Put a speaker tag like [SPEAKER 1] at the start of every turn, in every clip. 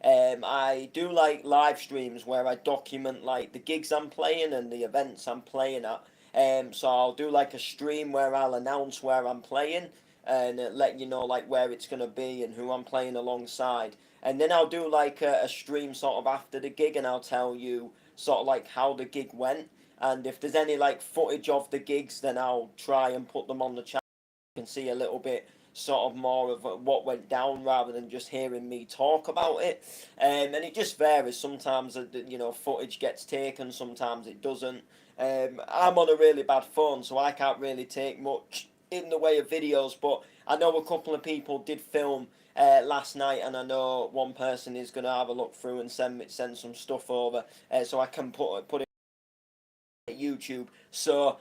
[SPEAKER 1] I do like live streams where I document like the gigs I'm playing and the events I'm playing at. So I'll do like a stream where I'll announce where I'm playing and let you know like where it's gonna be and who I'm playing alongside. And then I'll do like a stream sort of after the gig, and I'll tell you sort of like how the gig went. And if there's any like footage of the gigs, then I'll try and put them on the channel. You can see a little bit sort of more of what went down rather than just hearing me talk about it. And it just varies. Sometimes footage gets taken, sometimes it doesn't. I'm on a really bad phone, so I can't really take much in the way of videos. But I know a couple of people did film last night, and I know one person is going to have a look through and send some stuff over, so I can put it on YouTube. So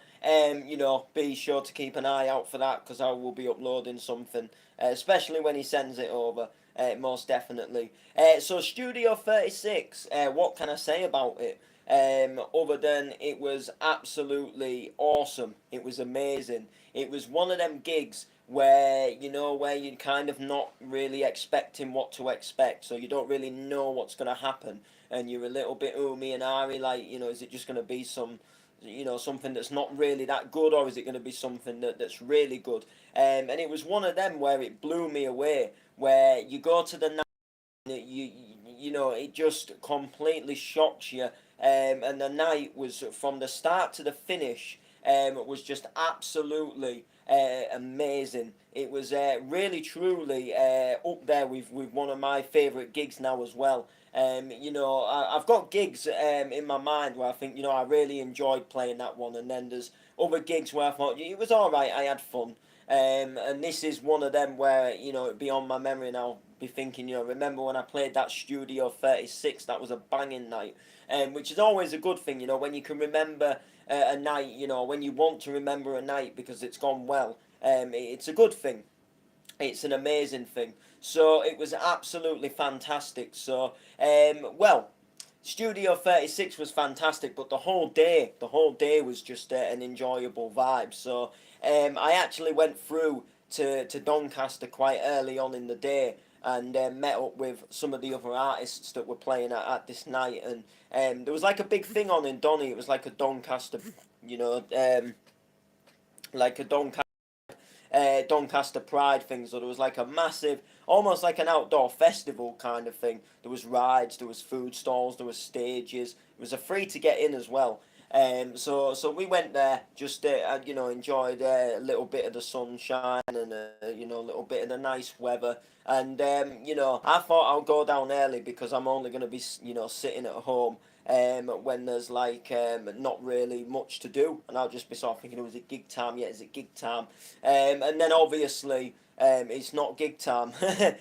[SPEAKER 1] be sure to keep an eye out for that because I will be uploading something, especially when he sends it over. Most definitely. So Studio 36, what can I say about it? Other than it was absolutely awesome. It was amazing. It was one of them gigs where where you're kind of not really expecting what to expect, so you don't really know what's going to happen, and you're a little bit oomy and ahry, like is it just going to be something that's not really that good, or is it going to be something that's really good? And it was one of them where it blew me away, where you go to the night, it just completely shocks you. And the night was from the start to the finish. Was just absolutely amazing. It was really truly up there with one of my favourite gigs now as well. I've got gigs in my mind where I think I really enjoyed playing that one, and then there's other gigs where I thought it was all right, I had fun. And this is one of them where it'd be on my memory, and I'll be thinking, remember when I played that Studio 36? That was a banging night, which is always a good thing, when you can remember a night, when you want to remember a night because it's gone well. It's a good thing. It's an amazing thing. So it was absolutely fantastic. So, Studio 36 was fantastic, but the whole day was just an enjoyable vibe. So, I actually went through to Doncaster quite early on in the day and met up with some of the other artists that were playing at this night. And there was like a big thing on in Donny. It was like a Doncaster, you know, like a Doncaster Pride thing. So there was like a massive, almost like an outdoor festival kind of thing. There was rides, there was food stalls, there was stages. It was a free to get in as well. So we went there, just enjoyed a little bit of the sunshine and a little bit of the nice weather. And I thought I'll go down early because I'm only going to be sitting at home when there's like not really much to do, and I'll just be sort of thinking, oh, is it gig time? Yeah, is it gig time? And then obviously it's not gig time, and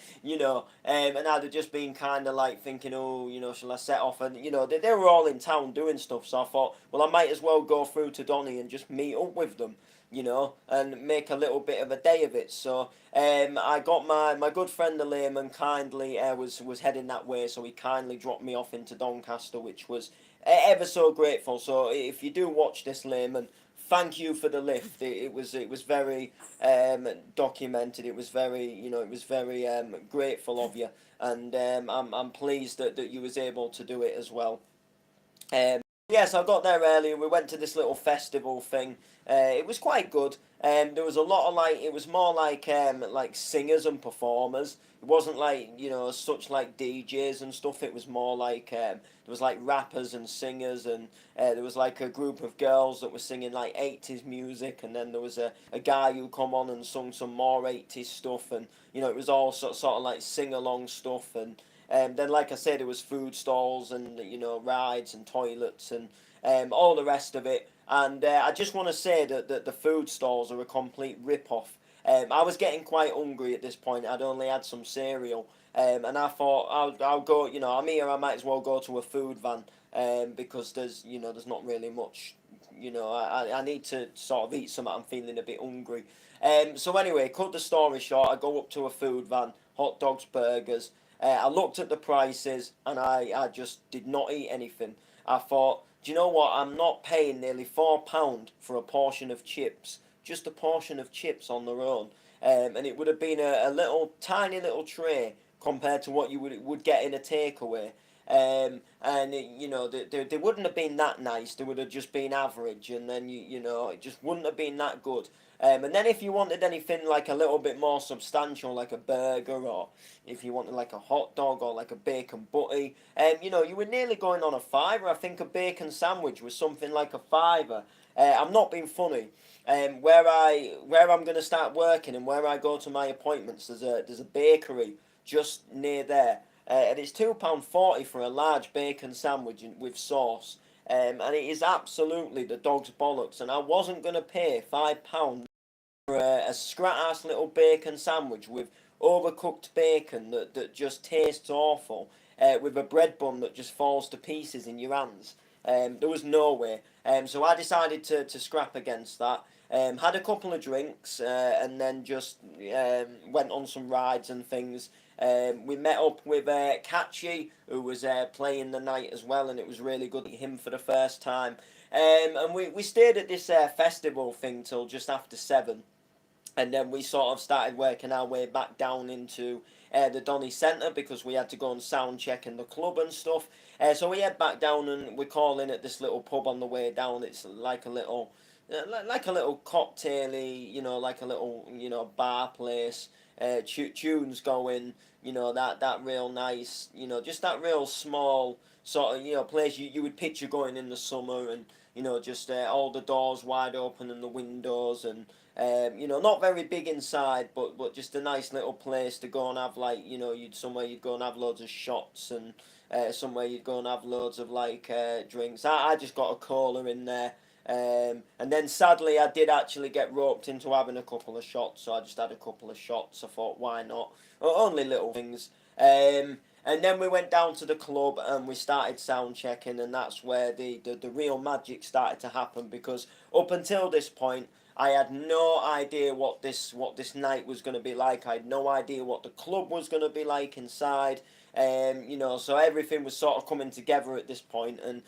[SPEAKER 1] I'd have just been kind of like thinking, oh, shall I set off? And they were all in town doing stuff, so I thought, well, I might as well go through to Donny and just meet up with them, and make a little bit of a day of it. So I got my good friend Layman kindly was heading that way, so he kindly dropped me off into Doncaster, which was ever so grateful. So if you do watch this, Layman, thank you for the lift. It was very documented. It was very it was very grateful of you, and I'm pleased that you was able to do it as well. Yes, I got there early. We went to this little festival thing. It was quite good. There was a lot of it was more like singers and performers. It wasn't like such like DJs and stuff. It was more like there was like rappers and singers, and there was like a group of girls that were singing like 80s music, and then there was a guy who come on and sung some more 80s stuff, and it was all sort of like sing along stuff. And then, like I said, there was food stalls and rides and toilets and all the rest of it. And I just want to say that the food stalls are a complete rip-off. I was getting quite hungry at this point. I'd only had some cereal, and I thought I'll go. I'm here. I might as well go to a food van, because there's not really much. I need to sort of eat something. I'm feeling a bit hungry. So anyway, cut the story short. I go up to a food van, hot dogs, burgers. I looked at the prices and I just did not eat anything. I thought, do you know what? I'm not paying nearly £4 for a portion of chips, just a portion of chips on their own. And it would have been a little tiny little tray compared to what you would get in a takeaway. And they wouldn't have been that nice. They would have just been average, and then it just wouldn't have been that good. And then if you wanted anything like a little bit more substantial, like a burger, or if you wanted like a hot dog or like a bacon butty, you were nearly going on a fiver. I think a bacon sandwich was something like a fiver. I'm not being funny. Where I'm gonna start working and where I go to my appointments, there's a bakery just near there, and it's £2.40 for a large bacon sandwich with sauce. And it is absolutely the dog's bollocks. And I wasn't gonna pay £5 for a scrat-ass little bacon sandwich with overcooked bacon that just tastes awful, with a bread bun that just falls to pieces in your hands. There was no way. So I decided to scrap against that. Had a couple of drinks, and then just went on some rides and things. We met up with Catchy, who was playing the night as well, and it was really good to meet him for the first time. And we stayed at this festival thing till just after 7. And then we sort of started working our way back down into the Donny Centre, because we had to go and sound check in the club and stuff. So we head back down, and we call in at this little pub on the way down. It's like a little cocktaily, like a little, bar place. Tunes going, that real nice, just that real small sort of, place you would picture going in the summer, and just all the doors wide open and the windows, and not very big inside, but just a nice little place to go and have, like, you'd go and have loads of shots, and somewhere you'd go and have loads of like drinks. I just got a cola in there. And then sadly, I did actually get roped into having a couple of shots, so I just had a couple of shots. I thought, why not? Only little things. And then we went down to the club and we started sound checking, and that's where the real magic started to happen, because up until this point, I had no idea what this night was going to be like. I had no idea what the club was going to be like inside. So everything was sort of coming together at this point, and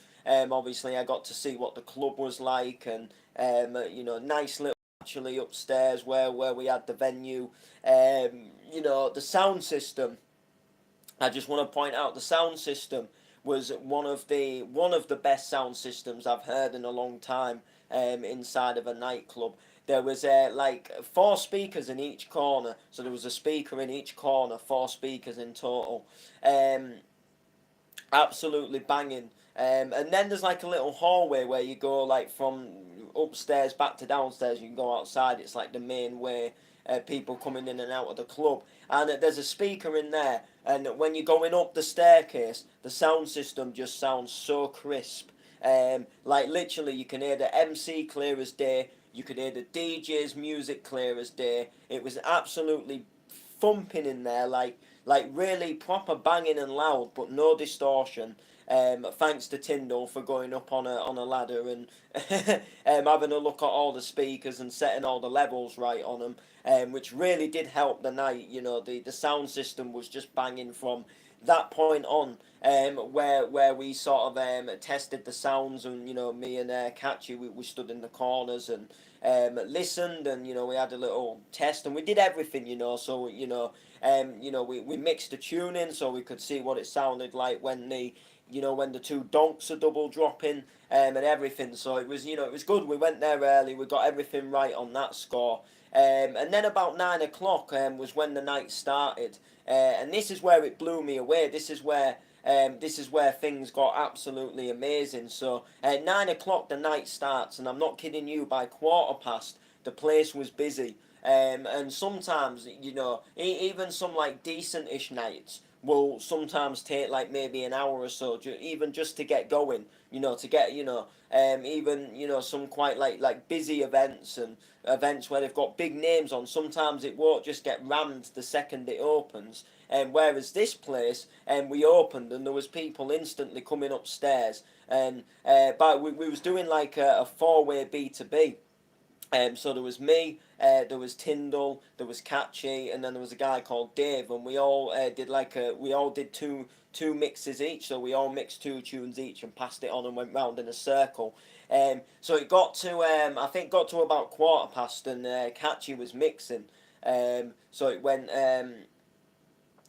[SPEAKER 1] obviously I got to see what the club was like, and nice little actually upstairs where we had the venue. The sound system. I just want to point out the sound system was one of the best sound systems I've heard in a long time. Inside of a nightclub, there was like 4 speakers in each corner, so there was a speaker in each corner, 4 speakers in total. Absolutely banging. And then there's like a little hallway where you go like from upstairs back to downstairs. You can go outside. It's like the main way. People coming in and out of the club, and there's a speaker in there. And when you're going up the staircase, the sound system just sounds so crisp. Like literally, you can hear the MC clear as day. You could hear the DJ's music clear as day. It was absolutely thumping in there, like really proper banging and loud, but no distortion. Thanks to Tyndall for going up on a ladder and having a look at all the speakers and setting all the levels right on them, which really did help the night. The sound system was just banging from that point on, where we sort of tested the sounds, and me and Catchy, we stood in the corners and listened, and we had a little test, and we did everything, so we mixed the tune in so we could see what it sounded like when the 2 donks are double dropping, and everything. So it was good. We went there early. We got everything right on that score. And then about 9 o'clock was when the night started, and this is where it blew me away. This is where things got absolutely amazing. So at 9 o'clock the night starts, and I'm not kidding you. By 15:15, the place was busy. And sometimes even some like decent-ish nights will sometimes take like maybe an hour or so, even just to get going. To get even some quite like busy events, and events where they've got big names on. Sometimes it won't just get rammed the second it opens. And whereas this place, we opened and there was people instantly coming upstairs, and but we was doing like a 4-way B2B. So there was me, there was Tyndall, there was Catchy, and then there was a guy called Dave, and we all did two mixes each. So we all mixed 2 tunes each and passed it on and went round in a circle. So it got to I think got to about 15:15, and Catchy was mixing. So it went.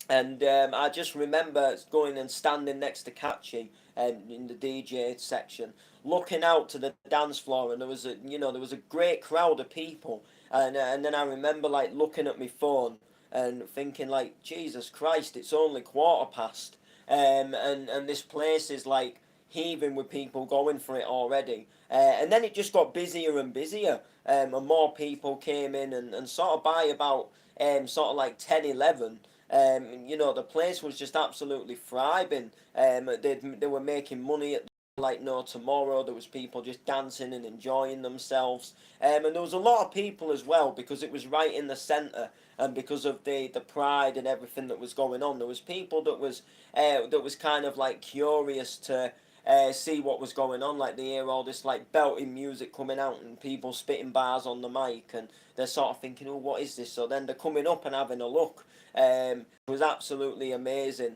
[SPEAKER 1] And I just remember going and standing next to Catchy in the DJ section, looking out to the dance floor, and there was a great crowd of people, and then I remember like looking at my phone and thinking like, Jesus Christ, it's only quarter past, and this place is like heaving with people going for it already, and then it just got busier and busier, and more people came in, and sort of by about sort of like 10, 11. The place was just absolutely thriving. They were making money at like no tomorrow. There was people just dancing and enjoying themselves, and there was a lot of people as well because it was right in the centre, and because of the pride and everything that was going on. There was people that was kind of like curious to see what was going on. Like they hear all this like belting music coming out and people spitting bars on the mic, and they're sort of thinking, "Oh, what is this?" So then they're coming up and having a look. It was absolutely amazing.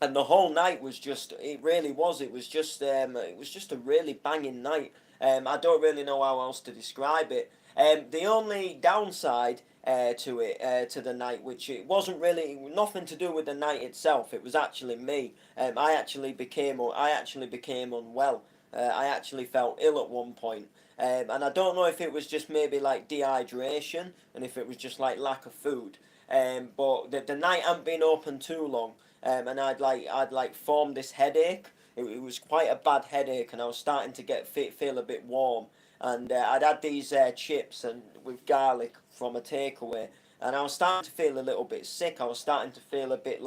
[SPEAKER 1] And the whole night was just, it really was, it was just a really banging night. I don't really know how else to describe it. The only downside to the night, which it wasn't really nothing to do with the night itself, it was actually me. I actually became unwell. I actually felt ill at one point. And I don't know if it was just maybe like dehydration and if it was just like lack of food. But the night hadn't been open too long, and I'd formed this headache. It was quite a bad headache, and I was starting to feel a bit warm. And I'd had these chips and with garlic from a takeaway, and I was starting to feel a little bit sick. I was starting to feel a bit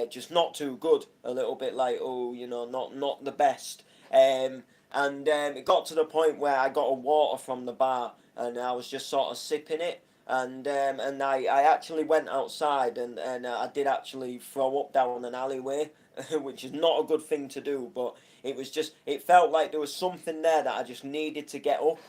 [SPEAKER 1] just not too good. A little bit like, oh, not the best. And it got to the point where I got a water from the bar, and I was just sort of sipping it, and I actually went outside, and I did actually throw up down an alleyway, which is not a good thing to do, but it felt like there was something there that I just needed to get up,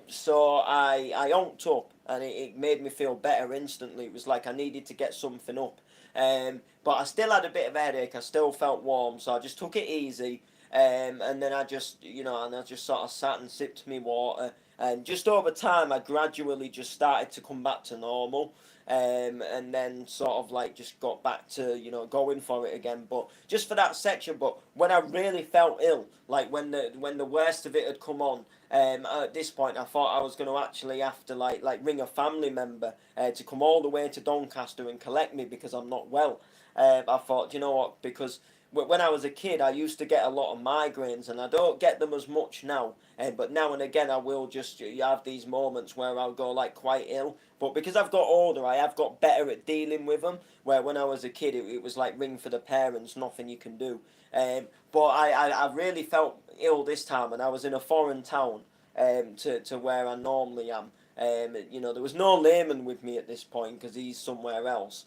[SPEAKER 1] so I onked up, and it made me feel better instantly. It was like I needed to get something up, but I still had a bit of a headache. I still felt warm, so I just took it easy, and then I just sort of sat and sipped me water. And just over time, I gradually just started to come back to normal, and then sort of like just got back to going for it again. But just for that section, but when I really felt ill, like when the worst of it had come on, at this point, I thought I was going to actually have to like ring a family member to come all the way to Doncaster and collect me because I'm not well. I thought, you know what, because when I was a kid, I used to get a lot of migraines, and I don't get them as much now. But now and again, I will just have these moments where I'll go like quite ill. But because I've got older, I have got better at dealing with them. Where when I was a kid, it was like ring for the parents, nothing you can do. But I really felt ill this time, and I was in a foreign town to where I normally am. There was no layman with me at this point because he's somewhere else.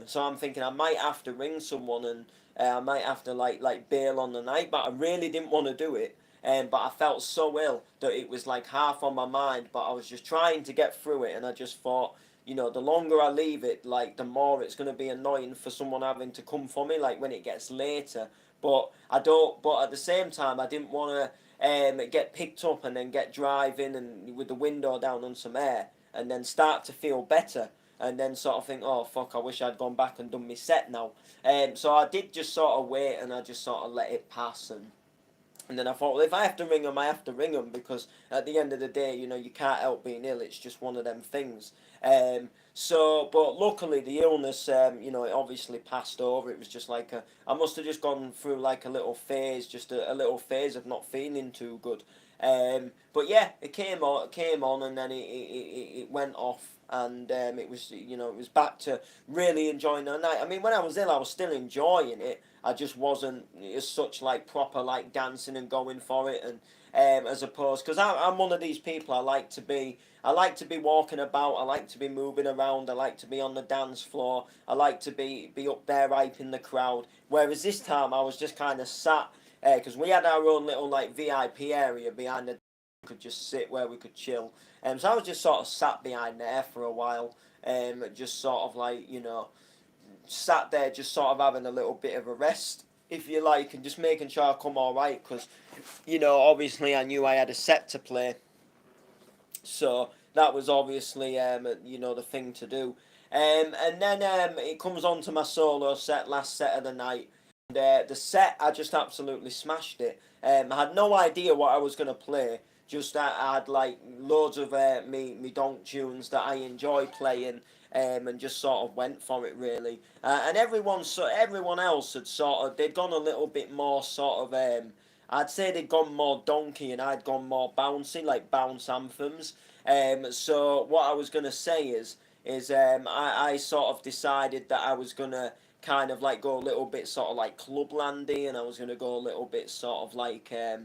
[SPEAKER 1] So I'm thinking I might have to ring someone, and I might have to like bail on the night, but I really didn't want to do it. But I felt so ill that it was like half on my mind, but I was just trying to get through it, and I just thought, the longer I leave it, like the more it's going to be annoying for someone having to come for me, like when it gets later. But I don't. But at the same time, I didn't want to get picked up and then get driving and with the window down on some air, and then start to feel better, and then sort of think, oh fuck, I wish I'd gone back and done my set now. So I did just sort of wait, and I just sort of let it pass, and then I thought, well, if I have to ring them, I have to ring them, because at the end of the day, you can't help being ill. It's just one of them things. But luckily the illness, it obviously passed over. It was just like I must have just gone through like a little phase, just a little phase of not feeling too good. But yeah, it came on, and then it went off, and it was back to really enjoying the night. I mean, when I was ill, I was still enjoying it. I just wasn't as such like proper like dancing and going for it, and as opposed, because I'm one of these people. I like to be walking about. I like to be moving around. I like to be on the dance floor. I like to be up there hyping the crowd. Whereas this time I was just kind of sat, because we had our own little like VIP area behind the. We could just sit where we could chill. So I was just sort of sat behind there for a while, just sort of like sat there just sort of having a little bit of a rest, if you like, and just making sure I come all right, because obviously I knew I had a set to play, so that was obviously the thing to do. And then it comes on to my solo set, last set of the night. And, the set, I just absolutely smashed it. I had no idea what I was going to play. Just I had like loads of me donk tunes that I enjoy playing, and just sort of went for it really. And everyone else had sort of, they'd gone a little bit more sort of I'd say they'd gone more donkey and I'd gone more bouncy, like bounce anthems. So what I was gonna say is I sort of decided that I was gonna kind of like go a little bit sort of like clublandy, and I was gonna go a little bit sort of like a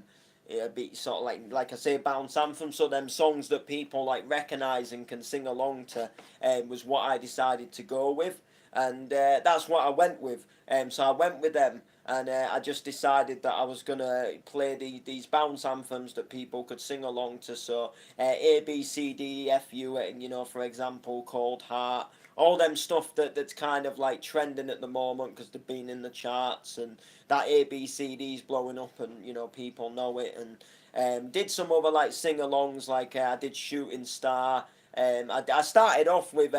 [SPEAKER 1] bit sort of like I say bounce anthem. So them songs that people like recognise and can sing along to was what I decided to go with, and that's what I went with. So I went with them, and I just decided that I was gonna play these bounce anthems that people could sing along to. So A B C D E F U, you know, for example, Cold Heart, all them stuff that's kind of like trending at the moment because they've been in the charts, and that ABCD's blowing up, and you know people know it. And did some other like sing-alongs, like I did Shooting Star. I started off with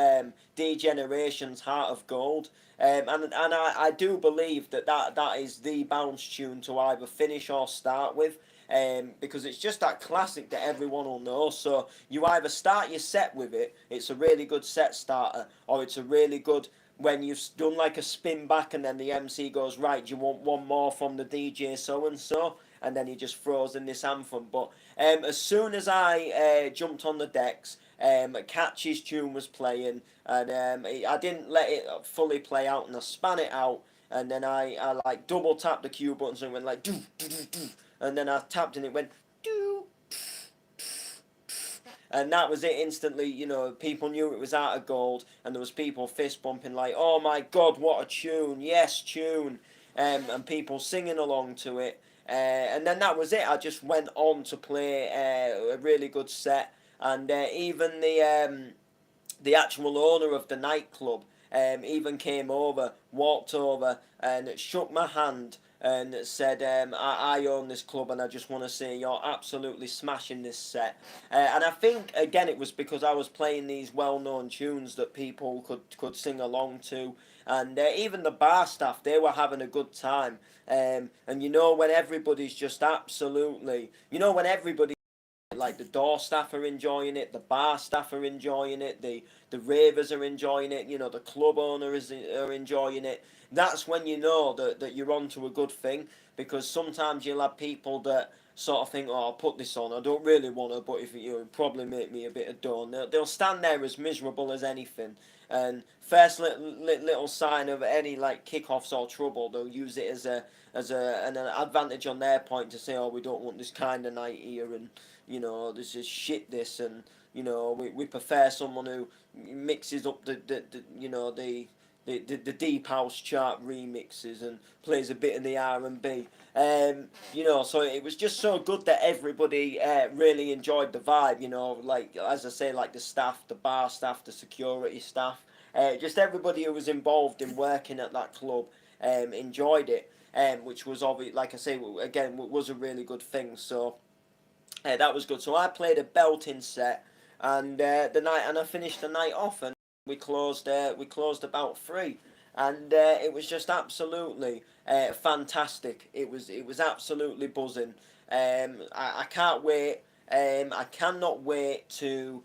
[SPEAKER 1] D-Generation's Heart of Gold, and I do believe that is the bounce tune to either finish or start with, because it's just that classic that everyone will know. So you either start your set with it, it's a really good set starter, or it's a really good when you've done like a spin back and then the MC goes, right, do you want one more from the DJ so and so? And then he just throws in this anthem. But as soon as I jumped on the decks, Catchy's tune was playing, and I didn't let it fully play out, and I span it out, and then I like double tapped the cue buttons and went like do do do do, and then I tapped and it went do, and that was it instantly. You know, people knew it was Art of Gold, and there was people fist bumping like, oh my god, what a tune, yes, tune, and people singing along to it. And then that was it. I just went on to play a really good set, and even the actual owner of the nightclub even came over, walked over, and shook my hand and said, I own this club and I just want to say you're absolutely smashing this set. And I think, again, it was because I was playing these well-known tunes that people could sing along to. And even the bar staff, they were having a good time. And you know, when everybody's just absolutely, you know, when everybody, like the door staff are enjoying it, the bar staff are enjoying it, the ravers are enjoying it, you know, the club owner are enjoying it. That's when you know that you're onto a good thing, because sometimes you'll have people that sort of think, oh, I'll put this on, I don't really want to, but if you know, probably make me a bit of dough. They'll stand there as miserable as anything, and first little sign of any like kickoffs or trouble, they'll use it as an advantage on their point to say, oh, we don't want this kind of night here, and you know, this is shit this, and you know, we prefer someone who mixes up the you know the deep house chart remixes and plays a bit in the R&B. You know, so it was just so good that everybody really enjoyed the vibe. You know, like as I say, like the staff, the bar staff, the security staff, just everybody who was involved in working at that club enjoyed it. Which was obviously, like I say, again, was a really good thing. So that was good. So I played a belting set, and I finished the night off, and we closed about 3, and it was just absolutely fantastic. It was absolutely buzzing. I can't wait. I cannot wait to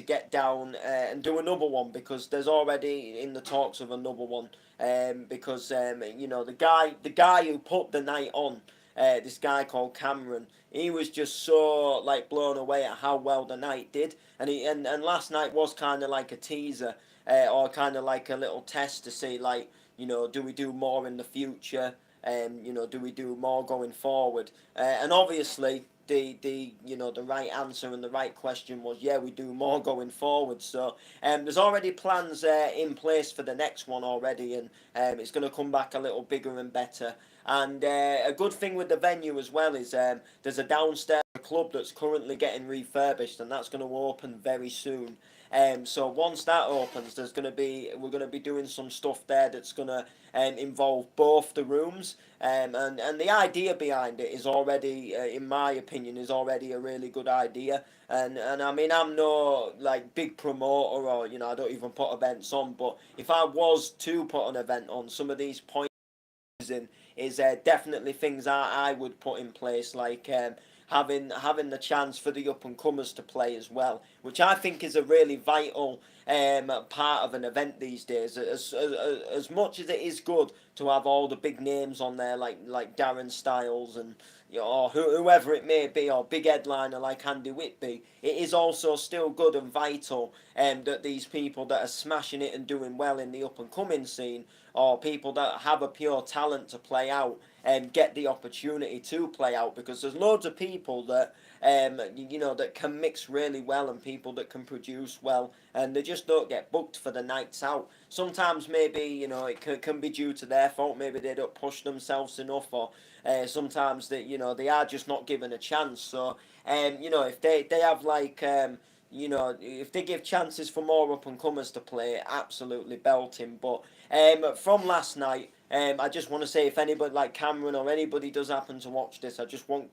[SPEAKER 1] get down and do another one, because there's already in the talks of another one. Because you know, the guy who put the night on, this guy called Cameron, he was just so like blown away at how well the night did, and last night was kind of like a teaser, or kind of like a little test to see, like, you know, do we do more in the future, you know, do we do more going forward, and obviously the you know, the right answer and the right question was, yeah, we do more going forward. So there's already plans in place for the next one already, and it's going to come back a little bigger and better. And a good thing with the venue as well is there's a downstairs club that's currently getting refurbished, and that's going to open very soon. So once that opens, we're gonna be doing some stuff there that's gonna involve both the rooms. And the idea behind it is already, in my opinion, is already a really good idea. And I mean, I'm no like big promoter, or I don't even put events on. But if I was to put an event on, some of these points in is definitely things I would put in place, like having the chance for the up and comers to play as well, which I think is a really vital part of an event these days. As much as it is good to have all the big names on there, like Darren Styles and or whoever it may be, or big headliner like Andy Whitby, it is also still good and vital that these people that are smashing it and doing well in the up and coming scene, or people that have a pure talent to play out, and get the opportunity to play out, because there's loads of people that that can mix really well, and people that can produce well, and they just don't get booked for the nights out. Sometimes maybe it can be due to their fault. Maybe they don't push themselves enough, or sometimes they are just not given a chance. So if they have like if they give chances for more up and comers to play, absolutely belting. But from last night, I just want to say, if anybody like Cameron or anybody does happen to watch this, I just want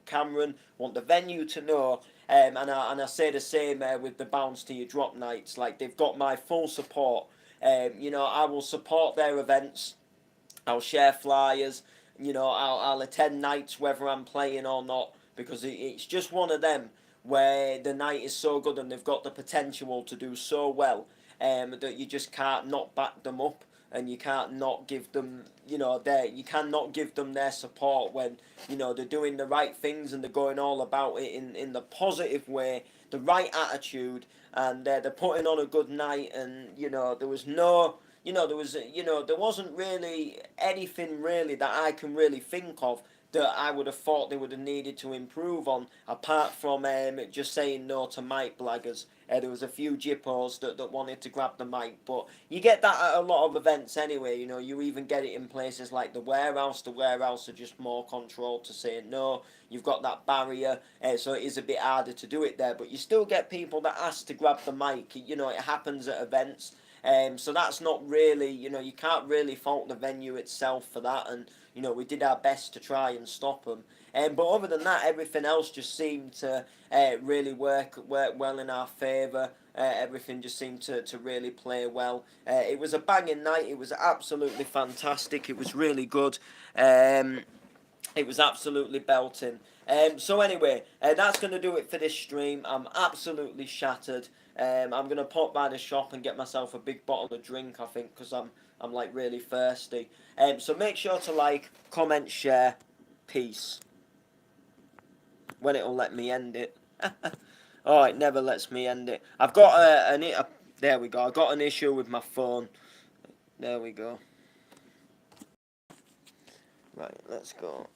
[SPEAKER 1] want the venue to know, and I say the same with the Bounce to Your Drop nights. Like, they've got my full support. I will support their events. I'll share flyers. I'll attend nights whether I'm playing or not, because it's just one of them where the night is so good and they've got the potential to do so well, that you just can't not back them up, and you can't not give them you cannot give them their support when they're doing the right things and they're going all about it in the positive way, the right attitude, and they're putting on a good night. And there was no there wasn't really anything really that I can really think of that I would have thought they would have needed to improve on, apart from just saying no to mic blaggers. There was a few jippos that wanted to grab the mic, but you get that at a lot of events anyway. You even get it in places like the warehouse. The warehouse are just more controlled to say no. You've got that barrier, so it is a bit harder to do it there. But you still get people that ask to grab the mic. It happens at events. So that's not really, you can't really fault the venue itself for that. And we did our best to try and stop them. But other than that, everything else just seemed to really work well in our favour. Everything just seemed to really play well. It was a banging night. It was absolutely fantastic. It was really good. It was absolutely belting. So anyway, that's going to do it for this stream. I'm absolutely shattered. I'm going to pop by the shop and get myself a big bottle of drink, I think, because I'm like really thirsty. So make sure to like, comment, share. Peace. When it'll let me end it. Oh, it never lets me end it. I've got there we go. I got an issue with my phone. There we go. Right, let's go.